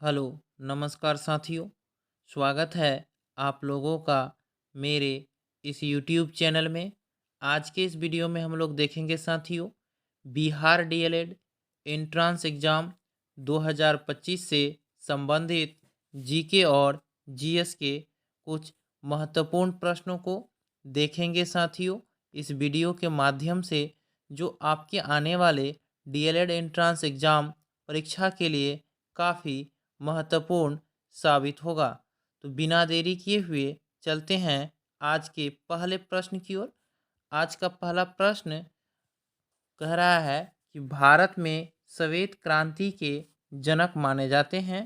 Hello, नमस्कार साथियों। स्वागत है आप लोगों का मेरे इस यूट्यूब चैनल में। आज के इस वीडियो में हम लोग देखेंगे साथियों, बिहार डीएलएड एंट्रेंस एग्ज़ाम 2025 से संबंधित जीके और जीएस के कुछ महत्वपूर्ण प्रश्नों को देखेंगे साथियों। इस वीडियो के माध्यम से जो आपके आने वाले डीएलएड एंट्रेंस एग्ज़ाम परीक्षा के लिए काफ़ी महत्वपूर्ण साबित होगा। तो बिना देरी किए हुए चलते हैं आज के पहले प्रश्न की ओर। आज का पहला प्रश्न कह रहा है कि भारत में श्वेत क्रांति के जनक माने जाते हैं।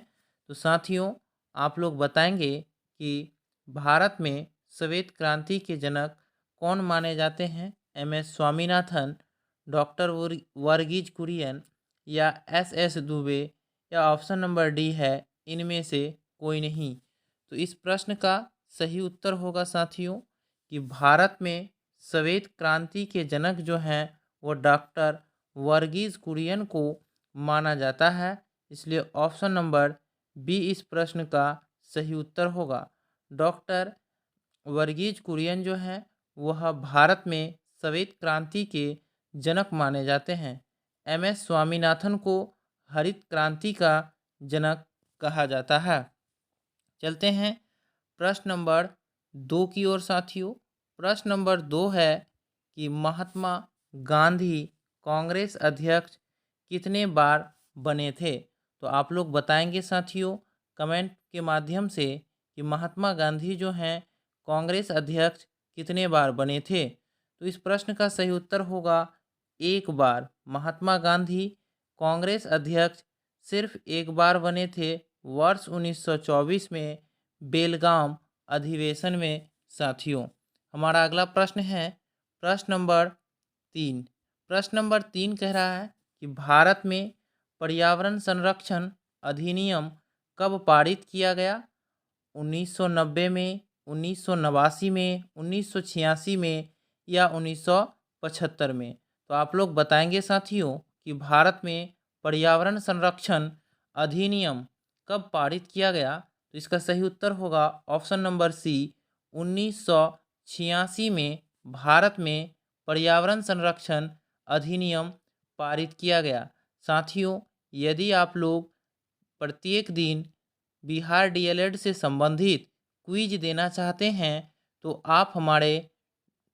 तो साथियों, आप लोग बताएंगे कि भारत में श्वेत क्रांति के जनक कौन माने जाते हैं? M S Swaminathan, doctor Varghese Kurien या एस एस दुबे या ऑप्शन नंबर डी है इनमें से कोई नहीं। तो इस प्रश्न का सही उत्तर होगा साथियों कि भारत में श्वेत क्रांति के जनक जो हैं वो डॉक्टर वर्गीज कुरियन को माना जाता है। इसलिए ऑप्शन नंबर बी इस प्रश्न का सही उत्तर होगा। डॉक्टर वर्गीज कुरियन जो हैं वह भारत में श्वेत क्रांति के जनक माने जाते हैं। एम एस स्वामीनाथन को हरित क्रांति का जनक कहा जाता है। चलते हैं प्रश्न नंबर 2 की ओर साथियों। प्रश्न नंबर 2 है कि महात्मा गांधी कांग्रेस अध्यक्ष कितने बार बने थे? तो आप लोग बताएंगे साथियों कमेंट के माध्यम से कि महात्मा गांधी जो हैं कांग्रेस अध्यक्ष कितने बार बने थे। तो इस प्रश्न का सही उत्तर होगा एक बार। महात्मा गांधी कांग्रेस अध्यक्ष सिर्फ एक बार बने थे, वर्ष 1924 में बेलगाम अधिवेशन में साथियों। हमारा अगला प्रश्न है प्रश्न नंबर 3। प्रश्न नंबर 3 कह रहा है कि भारत में पर्यावरण संरक्षण अधिनियम कब पारित किया गया? 1990 में, 1989 में, 1986 में या 1975 में? तो आप लोग बताएंगे साथियों कि भारत में पर्यावरण संरक्षण अधिनियम कब पारित किया गया। तो इसका सही उत्तर होगा ऑप्शन नंबर सी, 1986 में भारत में पर्यावरण संरक्षण अधिनियम पारित किया गया। साथियों, यदि आप लोग प्रत्येक दिन बिहार डीएलएड से संबंधित क्विज देना चाहते हैं तो आप हमारे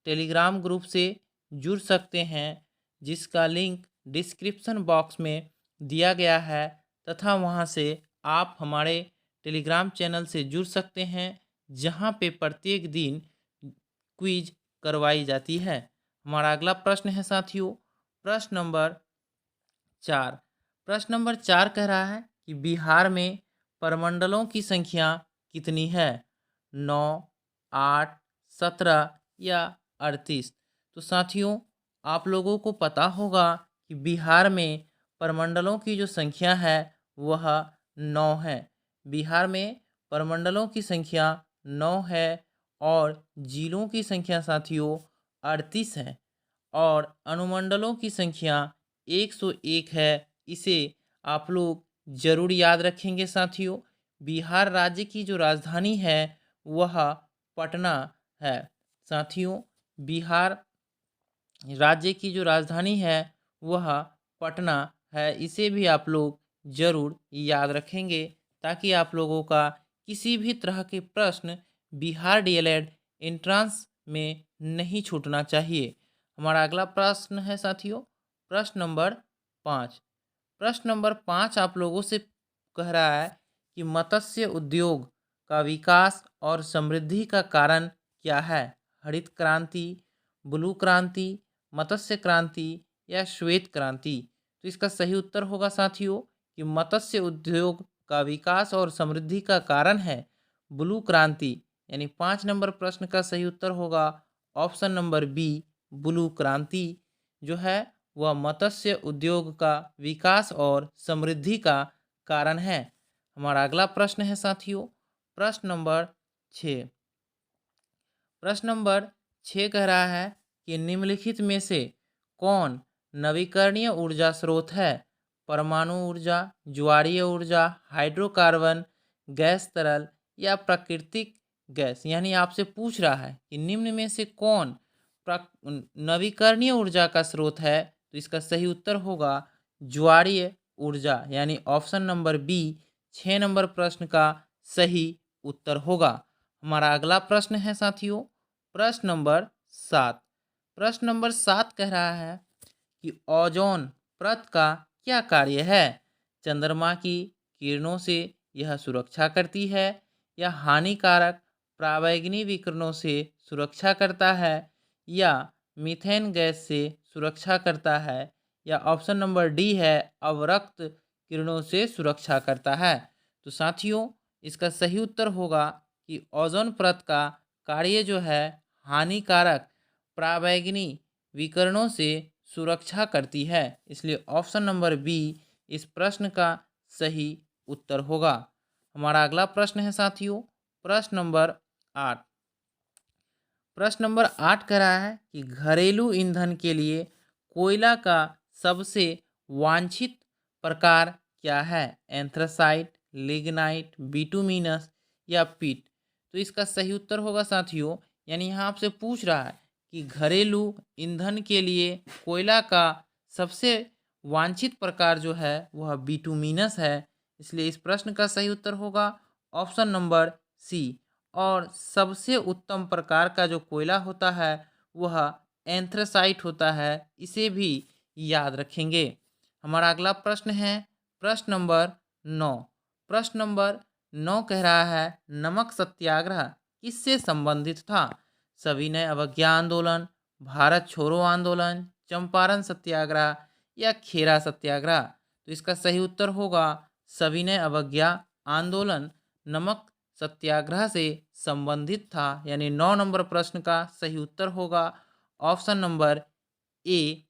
टेलीग्राम ग्रुप से जुड़ सकते हैं, जिसका लिंक डिस्क्रिप्शन बॉक्स में दिया गया है, तथा वहां से आप हमारे टेलीग्राम चैनल से जुड़ सकते हैं जहां पे प्रत्येक दिन क्विज करवाई जाती है। हमारा अगला प्रश्न है साथियों प्रश्न नंबर 4। प्रश्न नंबर 4 कह रहा है कि बिहार में प्रमंडलों की संख्या कितनी है? 9, 8, 17 या 38? तो साथियों, आप लोगों को पता होगा कि बिहार में प्रमंडलों की जो संख्या है वह 9 है। बिहार में प्रमंडलों की संख्या 9 है और जिलों की संख्या साथियों 38 है और अनुमंडलों की संख्या 101 है। इसे आप लोग जरूर याद रखेंगे साथियों। बिहार राज्य की जो राजधानी है वह पटना है। साथियों, बिहार राज्य की जो राजधानी है वह पटना है। इसे भी आप लोग जरूर याद रखेंगे ताकि आप लोगों का किसी भी तरह के प्रश्न बिहार डीएलएड एंट्रेंस में नहीं छूटना चाहिए। हमारा अगला प्रश्न है साथियों प्रश्न नंबर 5। प्रश्न नंबर 5 आप लोगों से कह रहा है कि मत्स्य उद्योग का विकास और समृद्धि का कारण क्या है? हरित क्रांति, ब्लू क्रांति, मत्स्य क्रांति या श्वेत क्रांति? तो इसका सही उत्तर होगा साथियों कि मत्स्य उद्योग का विकास और समृद्धि का कारण है ब्लू क्रांति। यानी 5 नंबर प्रश्न का सही उत्तर होगा ऑप्शन नंबर बी, ब्लू क्रांति जो है वह मत्स्य उद्योग का विकास और समृद्धि का कारण है। हमारा अगला प्रश्न है साथियों प्रश्न नंबर 6। प्रश्न नंबर 6 कह रहा है कि निम्नलिखित में से कौन नवीकरणीय ऊर्जा स्रोत है? परमाणु ऊर्जा, ज्वारीय ऊर्जा, हाइड्रोकार्बन, गैस तरल या प्राकृतिक गैस। यानी आपसे पूछ रहा है कि निम्न में से कौन नवीकरणीय ऊर्जा का स्रोत है, तो इसका सही उत्तर होगा ज्वारीय ऊर्जा, यानी ऑप्शन नंबर बी 6 नंबर प्रश्न का सही उत्तर होगा। हमारा अगला प्रश्न है साथियों, प्रश्न नंबर 7। प्रश्न नंबर 7 कह रहा है कि ओजोन परत का क्या कार्य है। चंद्रमा की किरणों से यह सुरक्षा करती है, या हानिकारक पराबैंगनी विकिरणों से सुरक्षा करता है, या मीथेन गैस से सुरक्षा करता है, या ऑप्शन नंबर डी है अवरक्त किरणों से सुरक्षा करता है। तो साथियों, इसका सही उत्तर होगा कि ओजोन परत का कार्य जो है हानिकारक पराबैंगनी विकिरणों से सुरक्षा करती है, इसलिए ऑप्शन नंबर बी इस प्रश्न का सही उत्तर होगा। हमारा अगला प्रश्न है साथियों, प्रश्न नंबर 8। प्रश्न नंबर 8 कह रहा है कि घरेलू ईंधन के लिए कोयला का सबसे वांछित प्रकार क्या है। एंथ्रासाइट, लिग्नाइट, बिटुमिनस या पीट। तो इसका सही उत्तर होगा साथियों, यानी यहाँ आपसे पूछ रहा है कि घरेलू ईंधन के लिए कोयला का सबसे वांछित प्रकार जो है वह बिटुमिनस है, इसलिए इस प्रश्न का सही उत्तर होगा ऑप्शन नंबर सी। और सबसे उत्तम प्रकार का जो कोयला होता है वह एंथ्रासाइट होता है, इसे भी याद रखेंगे। हमारा अगला प्रश्न है प्रश्न नंबर 9। प्रश्न नंबर 9 कह रहा है नमक सत्याग्रह किससे संबंधित था। सविनय अवज्ञा आंदोलन, भारत छोड़ो आंदोलन, चंपारण सत्याग्रह या खेरा सत्याग्रह। तो इसका सही उत्तर होगा सविनय अवज्ञा आंदोलन नमक सत्याग्रह से संबंधित था, यानी 9 नंबर प्रश्न का सही उत्तर होगा ऑप्शन नंबर ए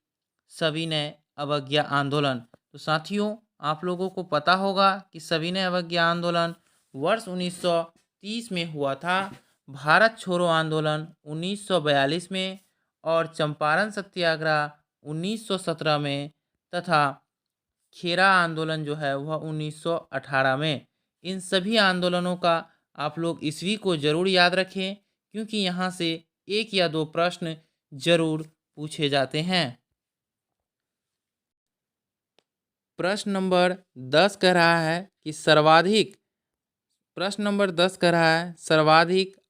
सविनय अवज्ञा आंदोलन। तो साथियों, आप लोगों को पता होगा कि सविनय अवज्ञा आंदोलन वर्ष 1930 में हुआ था, भारत छोड़ो आंदोलन 1942 में और चंपारण सत्याग्रह 1917 में तथा खेरा आंदोलन जो है वह 1918 में। इन सभी आंदोलनों का आप लोग ईस्वी को जरूर याद रखें, क्योंकि यहाँ से एक या दो प्रश्न जरूर पूछे जाते हैं। प्रश्न नंबर 10 कह रहा है कि सर्वाधिक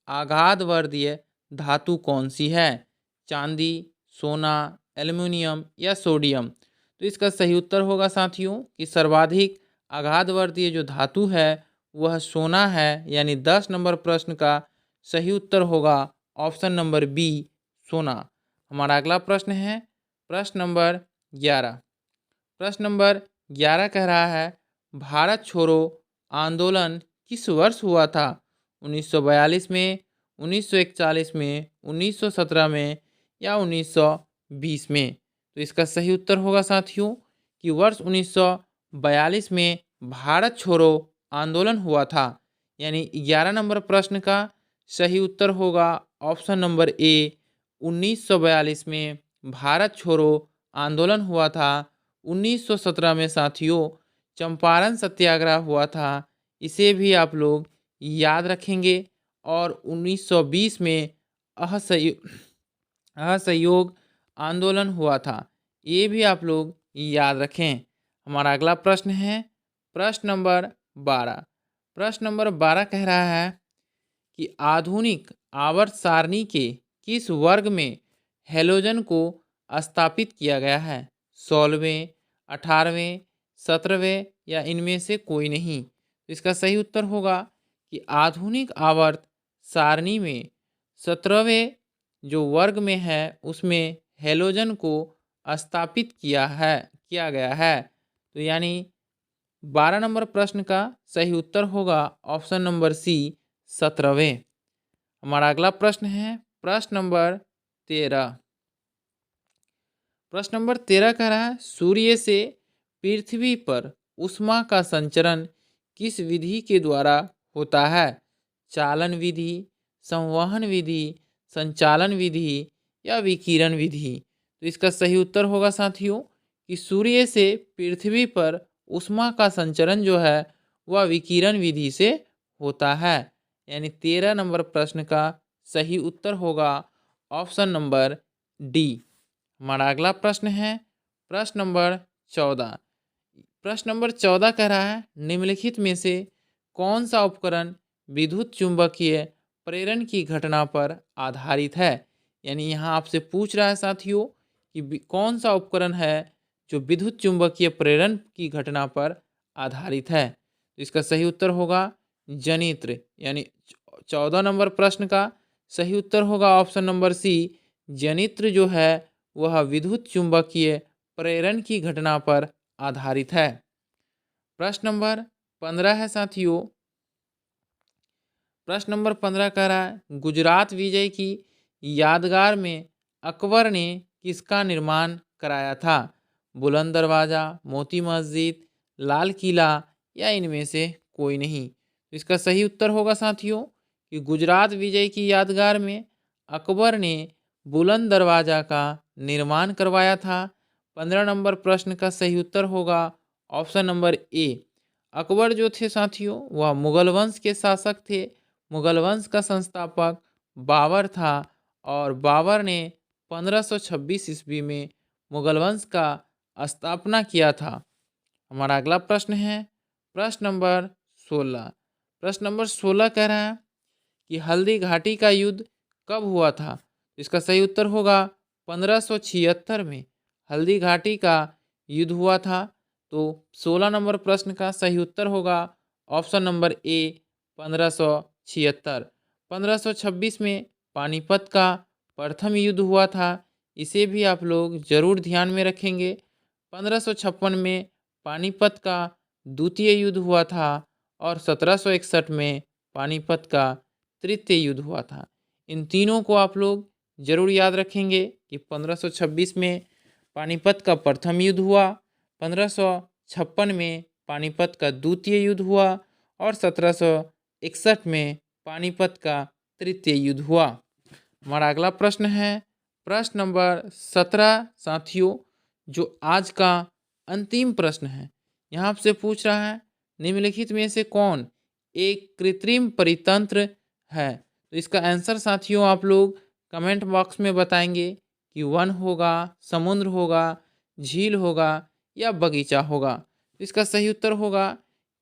आघातवर्धीय धातु कौन सी है। चांदी, सोना, एल्युमिनियम या सोडियम। तो इसका सही उत्तर होगा साथियों कि सर्वाधिक आघातवर्धीय जो धातु है वह सोना है, यानी 10 नंबर प्रश्न का सही उत्तर होगा ऑप्शन नंबर बी सोना। हमारा अगला प्रश्न है प्रश्न नंबर 11। प्रश्न नंबर 11 कह रहा है भारत छोड़ो आंदोलन किस वर्ष हुआ था। 1942 में, 1941 में, 1917 में या 1920 में। तो इसका सही उत्तर होगा साथियों कि वर्ष 1942 में भारत छोड़ो आंदोलन हुआ था, यानी 11 नंबर प्रश्न का सही उत्तर होगा ऑप्शन नंबर ए 1942 में भारत छोड़ो आंदोलन हुआ था। 1917 में साथियों चंपारण सत्याग्रह हुआ था, इसे भी आप लोग याद रखेंगे। और 1920 में असहयोग आंदोलन हुआ था, ये भी आप लोग याद रखें। हमारा अगला प्रश्न है प्रश्न नंबर 12। प्रश्न नंबर 12 कह रहा है कि आधुनिक आवर्त सारणी के किस वर्ग में हैलोजन को स्थापित किया गया है। 16वें, 18वें, 17वें या इनमें से कोई नहीं। तो इसका सही उत्तर होगा कि आधुनिक आवर्त सारणी में 17वें जो वर्ग में है उसमें हैलोजन को स्थापित किया गया है। तो यानी 12 नंबर प्रश्न का सही उत्तर होगा ऑप्शन नंबर सी 17वें। हमारा अगला प्रश्न है प्रश्न नंबर 13। प्रश्न नंबर 13 कह रहा है सूर्य से पृथ्वी पर ऊष्मा का संचरण किस विधि के द्वारा होता है। चालन विधि, संवहन विधि, संचालन विधि या विकिरण विधि। तो इसका सही उत्तर होगा साथियों कि सूर्य से पृथ्वी पर ऊष्मा का संचरण जो है वह विकिरण विधि से होता है। यानी 13 नंबर प्रश्न का सही उत्तर होगा ऑप्शन नंबर डी। हमारा अगला प्रश्न है प्रश्न नंबर 14। प्रश्न नंबर 14 कह रहा है निम्नलिखित में से कौन सा उपकरण विद्युत चुंबकीय प्रेरण की घटना पर आधारित है। यानी यहाँ आपसे पूछ रहा है साथियों कि कौन सा उपकरण है जो विद्युत चुंबकीय प्रेरण की घटना पर आधारित है। तो इसका सही उत्तर होगा जनित्र। यानी 14 नंबर प्रश्न का सही उत्तर होगा ऑप्शन नंबर सी। जनित्र जो है वह विद्युत चुंबकीय प्रेरण की घटना पर आधारित है। प्रश्न नंबर 15 है साथियों। प्रश्न नंबर 15 कह रहा है गुजरात विजय की यादगार में अकबर ने किसका निर्माण कराया था। बुलंद दरवाज़ा, मोती मस्जिद, लाल किला या इनमें से कोई नहीं। तो इसका सही उत्तर होगा साथियों कि गुजरात विजय की यादगार में अकबर ने बुलंद दरवाज़ा का निर्माण करवाया था। 15 नंबर प्रश्न का सही उत्तर होगा ऑप्शन नंबर ए। अकबर जो थे साथियों वह मुगल वंश के शासक थे। मुगल वंश का संस्थापक बाबर था और बाबर ने 1526 ईस्वी में मुगल वंश का स्थापना किया था। हमारा अगला प्रश्न है प्रश्न नंबर 16। प्रश्न नंबर 16 कह रहा है कि हल्दी घाटी का युद्ध कब हुआ था। इसका सही उत्तर होगा 1576 में हल्दी घाटी का युद्ध हुआ था। तो 16 नंबर प्रश्न का सही उत्तर होगा ऑप्शन नंबर ए 1576। 1526 में पानीपत का प्रथम युद्ध हुआ था। इसे भी आप लोग जरूर ध्यान में रखेंगे। 1556 में पानीपत का द्वितीय युद्ध हुआ था और 1761 में पानीपत का तृतीय युद्ध हुआ था। इन तीनों को आप लोग जरूर याद रखेंगे कि 1526 में पानीपत का प्रथम युद्ध हुआ, 1556 में पानीपत का द्वितीय युद्ध हुआ और 1761 में पानीपत का तृतीय युद्ध हुआ। हमारा अगला प्रश्न है प्रश्न नंबर 17 साथियों, जो आज का अंतिम प्रश्न है। यहाँ आपसे पूछ रहा है निम्नलिखित में से कौन एक कृत्रिम परितंत्र है। तो इसका आंसर साथियों आप लोग कमेंट बॉक्स में बताएंगे कि वन होगा, समुद्र होगा, झील होगा या बगीचा होगा। तो इसका सही उत्तर होगा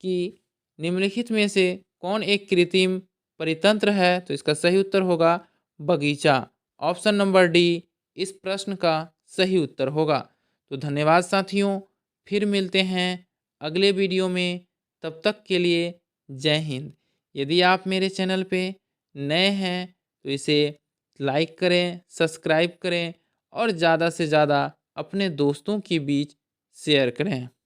कि निम्नलिखित में से कौन एक कृत्रिम परितंत्र है। तो इसका सही उत्तर होगा बगीचा। ऑप्शन नंबर डी इस प्रश्न का सही उत्तर होगा। तो धन्यवाद साथियों, फिर मिलते हैं अगले वीडियो में। तब तक के लिए जय हिंद। यदि आप मेरे चैनल पे नए हैं तो इसे लाइक करें, सब्सक्राइब करें और ज़्यादा से ज़्यादा अपने दोस्तों के बीच शेयर करें।